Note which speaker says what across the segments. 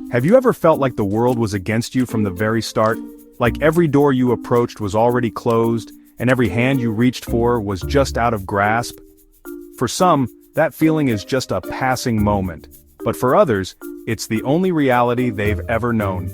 Speaker 1: Have you ever felt like the world was against you from the very start? Like every door you approached was already closed, and every hand you reached for was just out of grasp? For some, that feeling is just a passing moment. But for others, it's the only reality they've ever known.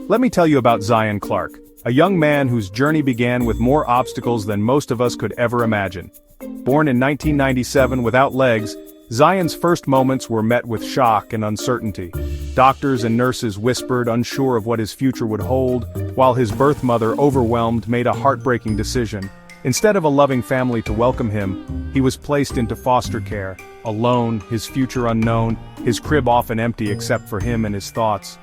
Speaker 1: Let me tell you about Zion Clark, a young man whose journey began with more obstacles than most of us could ever imagine. Born in 1997 without legs, Zion's first moments were met with shock and uncertainty. Doctors and nurses whispered, unsure of what his future would hold, while his birth mother, overwhelmed, made a heartbreaking decision. Instead of a loving family to welcome him, he was placed into foster care, alone, his future unknown, his crib often empty except for him and his thoughts.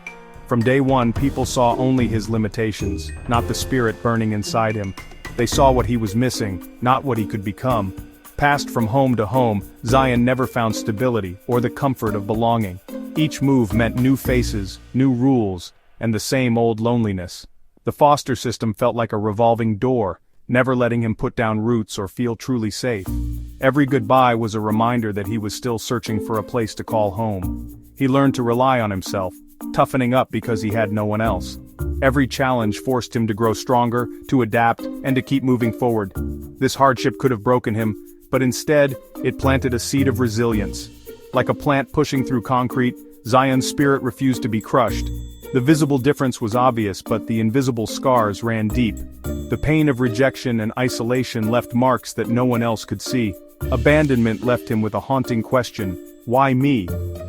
Speaker 1: From day one, people saw only his limitations, not the spirit burning inside him. They saw what he was missing, not what he could become. Passed from home to home, Zion never found stability or the comfort of belonging. Each move meant new faces, new rules, and the same old loneliness. The foster system felt like a revolving door, never letting him put down roots or feel truly safe. Every goodbye was a reminder that he was still searching for a place to call home. He learned to rely on himself, toughening up because he had no one else. Every challenge forced him to grow stronger, to adapt, and to keep moving forward. This hardship could have broken him, but instead, it planted a seed of resilience. Like a plant pushing through concrete, Zion's spirit refused to be crushed. The visible difference was obvious, but the invisible scars ran deep. The pain of rejection and isolation left marks that no one else could see. Abandonment left him with a haunting question: why me?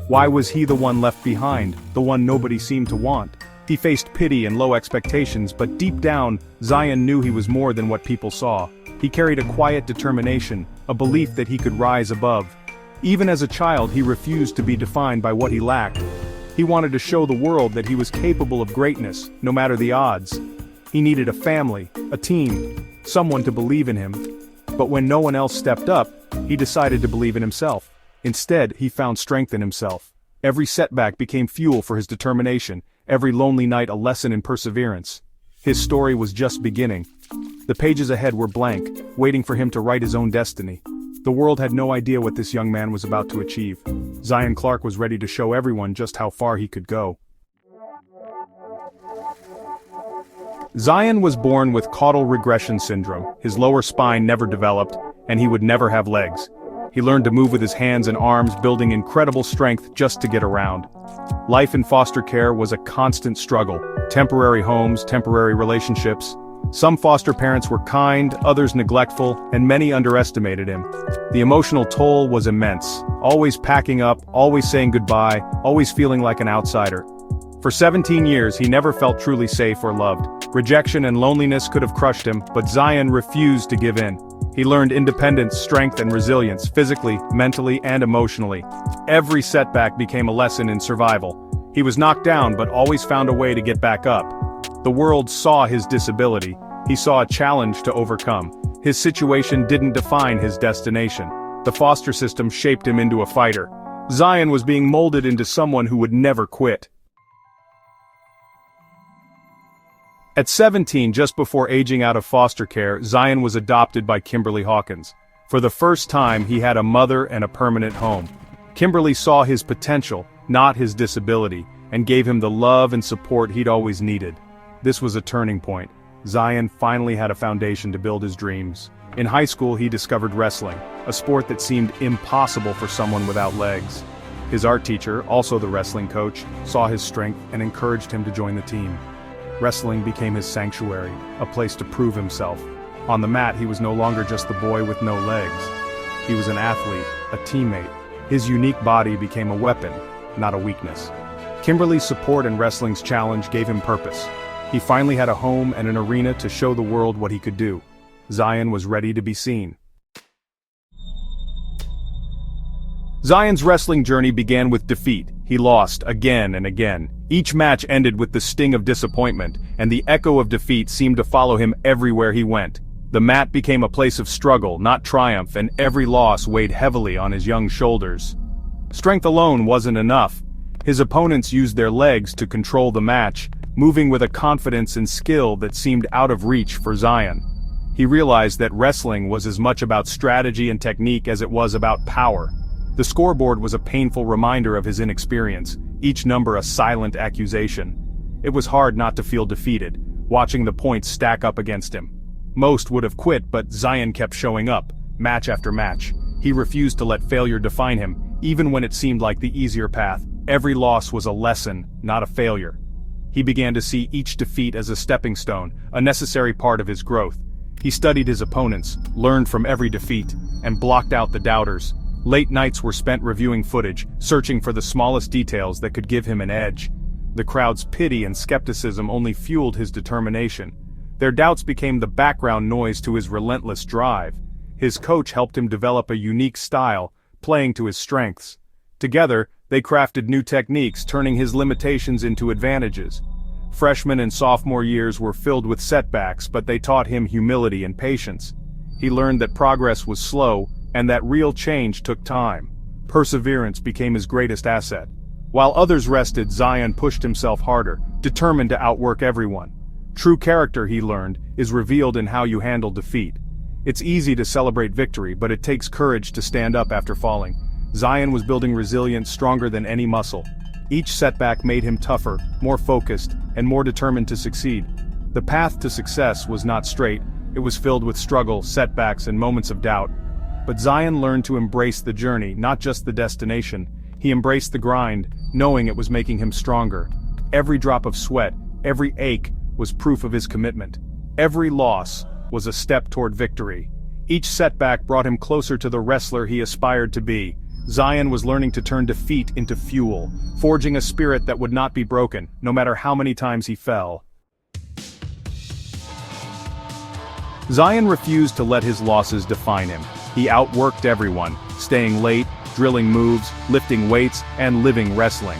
Speaker 1: Why was he the one left behind, the one nobody seemed to want? He faced pity and low expectations, but deep down, Zion knew he was more than what people saw. He carried a quiet determination, a belief that he could rise above. Even as a child, he refused to be defined by what he lacked. He wanted to show the world that he was capable of greatness, no matter the odds. He needed a family, a team, someone to believe in him. But when no one else stepped up, he decided to believe in himself. Instead, he found strength in himself. Every setback became fuel for his determination, every lonely night a lesson in perseverance. His story was just beginning. The pages ahead were blank, waiting for him to write his own destiny. The world had no idea what this young man was about to achieve. Zion Clark was ready to show everyone just how far he could go. Zion was born with caudal regression syndrome. His lower spine never developed, and he would never have legs. He learned to move with his hands and arms, building incredible strength just to get around. Life in foster care was a constant struggle. Temporary homes, temporary relationships. Some foster parents were kind, others neglectful, and many underestimated him. The emotional toll was immense, always packing up, always saying goodbye, always feeling like an outsider. For 17 years, he never felt truly safe or loved. Rejection and loneliness could have crushed him, but Zion refused to give in. He learned independence, strength, and resilience, physically, mentally, and emotionally. Every setback became a lesson in survival. He was knocked down, but always found a way to get back up. The world saw his disability. He saw a challenge to overcome. His situation didn't define his destination. The foster system shaped him into a fighter. Zion was being molded into someone who would never quit. At 17, just before aging out of foster care, Zion was adopted by Kimberly Hawkins. For the first time, he had a mother and a permanent home. Kimberly saw his potential, not his disability, and gave him the love and support he'd always needed. This was a turning point. Zion finally had a foundation to build his dreams. In high school, he discovered wrestling, a sport that seemed impossible for someone without legs. His art teacher, also the wrestling coach, saw his strength and encouraged him to join the team. Wrestling became his sanctuary, a place to prove himself. On the mat, he was no longer just the boy with no legs. He was an athlete, a teammate. His unique body became a weapon, not a weakness. Kimberly's support and wrestling's challenge gave him purpose. He finally had a home and an arena to show the world what he could do. Zion was ready to be seen. Zion's wrestling journey began with defeat. He lost again and again. Each match ended with the sting of disappointment, and the echo of defeat seemed to follow him everywhere he went. The mat became a place of struggle, not triumph, and every loss weighed heavily on his young shoulders. Strength alone wasn't enough. His opponents used their legs to control the match, moving with a confidence and skill that seemed out of reach for Zion. He realized that wrestling was as much about strategy and technique as it was about power. The scoreboard was a painful reminder of his inexperience, each number a silent accusation. It was hard not to feel defeated, watching the points stack up against him. Most would have quit, but Zion kept showing up, match after match. He refused to let failure define him, even when it seemed like the easier path. Every loss was a lesson, not a failure. He began to see each defeat as a stepping stone, a necessary part of his growth. He studied his opponents, learned from every defeat, and blocked out the doubters. Late nights were spent reviewing footage, searching for the smallest details that could give him an edge. The crowd's pity and skepticism only fueled his determination. Their doubts became the background noise to his relentless drive. His coach helped him develop a unique style, playing to his strengths. Together, they crafted new techniques, turning his limitations into advantages. Freshman and sophomore years were filled with setbacks, but they taught him humility and patience. He learned that progress was slow, and that real change took time. Perseverance became his greatest asset. While others rested, Zion pushed himself harder, determined to outwork everyone. True character, he learned, is revealed in how you handle defeat. It's easy to celebrate victory, but it takes courage to stand up after falling. Zion was building resilience stronger than any muscle. Each setback made him tougher, more focused, and more determined to succeed. The path to success was not straight. It was filled with struggle, setbacks, and moments of doubt. But Zion learned to embrace the journey, not just the destination. He embraced the grind, knowing it was making him stronger. Every drop of sweat, every ache, was proof of his commitment. Every loss was a step toward victory. Each setback brought him closer to the wrestler he aspired to be. Zion was learning to turn defeat into fuel, forging a spirit that would not be broken, no matter how many times he fell. Zion refused to let his losses define him. He outworked everyone, staying late, drilling moves, lifting weights, and living wrestling.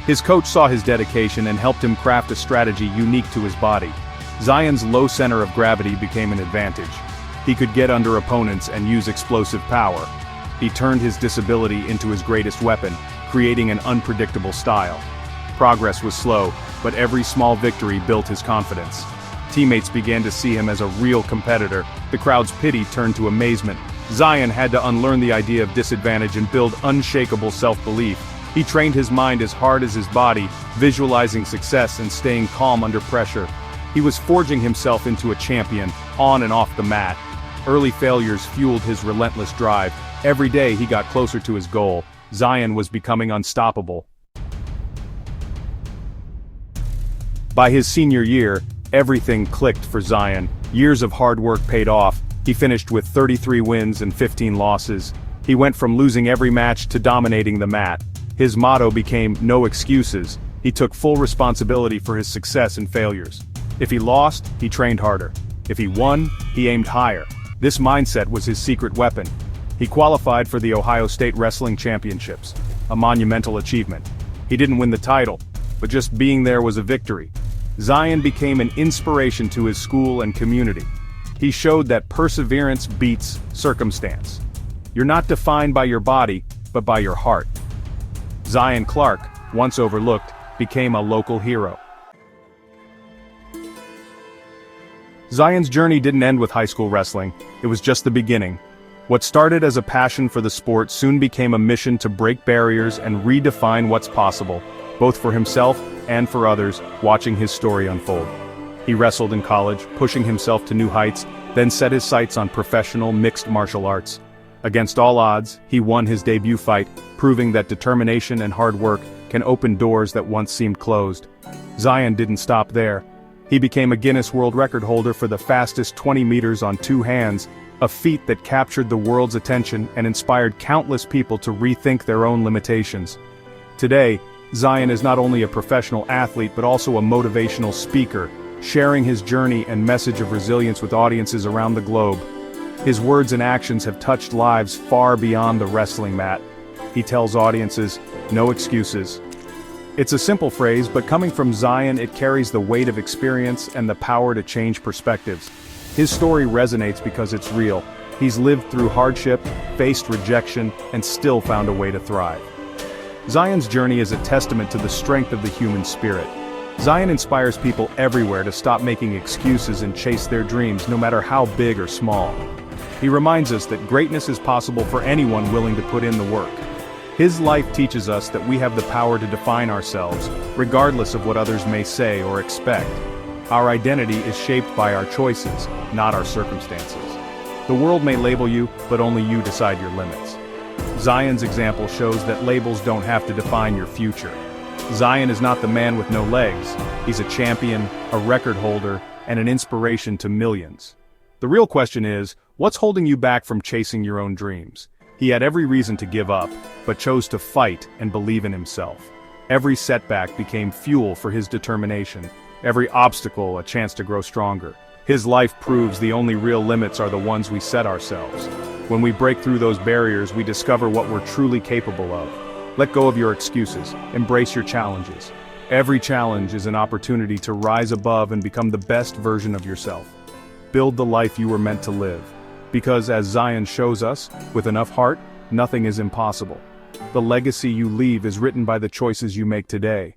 Speaker 1: His coach saw his dedication and helped him craft a strategy unique to his body. Zion's low center of gravity became an advantage. He could get under opponents and use explosive power. He turned his disability into his greatest weapon, creating an unpredictable style. Progress was slow, but every small victory built his confidence. Teammates began to see him as a real competitor. The crowd's pity turned to amazement. Zion had to unlearn the idea of disadvantage and build unshakable self-belief. He trained his mind as hard as his body, visualizing success and staying calm under pressure. He was forging himself into a champion, on and off the mat. Early failures fueled his relentless drive. Every day he got closer to his goal. Zion was becoming unstoppable. By his senior year, everything clicked for Zion. Years of hard work paid off. He finished with 33 wins and 15 losses. He went from losing every match to dominating the mat. His motto became "no excuses." He took full responsibility for his success and failures. If he lost, he trained harder. If he won, he aimed higher. This mindset was his secret weapon. He qualified for the Ohio State Wrestling Championships, a monumental achievement. He didn't win the title, but just being there was a victory. Zion became an inspiration to his school and community. He showed that perseverance beats circumstance. You're not defined by your body, but by your heart. Zion Clark, once overlooked, became a local hero. Zion's journey didn't end with high school wrestling. It was just the beginning. What started as a passion for the sport soon became a mission to break barriers and redefine what's possible, both for himself and for others watching his story unfold. He wrestled in college, pushing himself to new heights, then set his sights on professional mixed martial arts. Against all odds, he won his debut fight, proving that determination and hard work can open doors that once seemed closed. Zion didn't stop there. He became a Guinness World Record holder for the fastest 20 meters on two hands, a feat that captured the world's attention and inspired countless people to rethink their own limitations. Today, Zion is not only a professional athlete but also a motivational speaker, sharing his journey and message of resilience with audiences around the globe. His words and actions have touched lives far beyond the wrestling mat. He tells audiences, "No excuses." It's a simple phrase, but coming from Zion, it carries the weight of experience and the power to change perspectives. His story resonates because it's real. He's lived through hardship, faced rejection, and still found a way to thrive. Zion's journey is a testament to the strength of the human spirit. Zion inspires people everywhere to stop making excuses and chase their dreams, no matter how big or small. He reminds us that greatness is possible for anyone willing to put in the work. His life teaches us that we have the power to define ourselves, regardless of what others may say or expect. Our identity is shaped by our choices, not our circumstances. The world may label you, but only you decide your limits. Zion's example shows that labels don't have to define your future. Zion is not the man with no legs. He's a champion, a record holder, and an inspiration to millions. The real question is, what's holding you back from chasing your own dreams? He had every reason to give up, but chose to fight and believe in himself. Every setback became fuel for his determination, every obstacle a chance to grow stronger. His life proves the only real limits are the ones we set ourselves. When we break through those barriers, we discover what we're truly capable of. Let go of your excuses, embrace your challenges. Every challenge is an opportunity to rise above and become the best version of yourself. Build the life you were meant to live. Because as Zion shows us, with enough heart, nothing is impossible. The legacy you leave is written by the choices you make today.